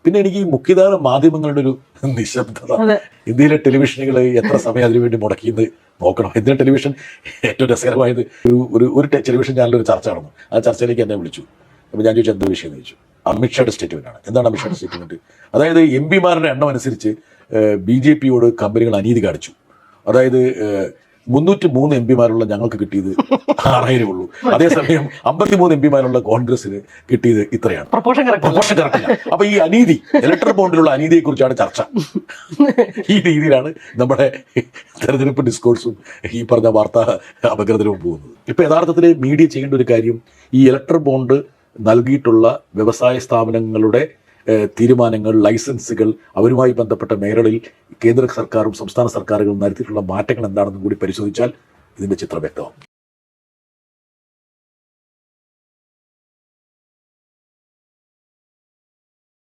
പിന്നെ എനിക്ക് ഈ മുഖ്യധാര മാധ്യമങ്ങളുടെ ഒരു നിശബ്ദത, ഇന്ത്യയിലെ ടെലിവിഷനുകൾ എത്ര സമയം അതിനുവേണ്ടി മുടക്കിയെന്ന് നോക്കണം. ഇന്ത്യൻ ടെലിവിഷൻ ഏറ്റവും രസകരമായത് ഒരു ടെലിവിഷൻ ചാനലിൽ ഒരു ചർച്ച നടന്നു. ആ ചർച്ചയിലേക്ക് എന്നെ വിളിച്ചു. അപ്പോൾ ഞാൻ ചോദിച്ചു എന്താ വിഷയം എന്ന് ചോദിച്ചു. അമിത്ഷായുടെ സ്റ്റേറ്റ്മെന്റ് ആണ്. എന്താണ് അമിത്ഷായുടെ സ്റ്റേറ്റ്മെന്റ്? അതായത് എംപിമാരുടെ എണ്ണം അനുസരിച്ച് BJP-യോട് കമ്പനികൾ അനീതി കാണിച്ചു. അതായത് 303 എംപിമാരുള്ള ഞങ്ങൾക്ക് കിട്ടിയത് 6000 ഉള്ളൂ, അതേസമയം 53 എംപിമാരുള്ള കോൺഗ്രസിന് കിട്ടിയത് ഇത്രയാണ്. Proportion correct. അപ്പൊ ഈ അനീതി, ഇലക്ട്രൽ ബോണ്ടിലുള്ള അനീതിയെ കുറിച്ചാണ് ചർച്ച. ഈ രീതിയിലാണ് നമ്മുടെ തെരഞ്ഞെടുപ്പ് ഡിസ്കോഴ്സും ഈ പറഞ്ഞ വാർത്താ അപഗ്രഥനവും പോകുന്നത്. ഇപ്പൊ യഥാർത്ഥത്തിൽ മീഡിയ ചെയ്യേണ്ട ഒരു കാര്യം, ഈ ഇലക്ട്രൽ ബോണ്ട് നൽകിയിട്ടുള്ള വ്യവസായ സ്ഥാപനങ്ങളുടെ തീരുമാനങ്ങൾ, ലൈസൻസുകൾ, അവരുമായി ബന്ധപ്പെട്ട മേഖലകളിൽ കേന്ദ്ര സർക്കാരും സംസ്ഥാന സർക്കാരുകളും നടത്തിയിട്ടുള്ള മാറ്റങ്ങൾ എന്താണെന്നും കൂടി പരിശോധിച്ചാൽ ഇതിന്റെ ചിത്രം വ്യക്തമാകും.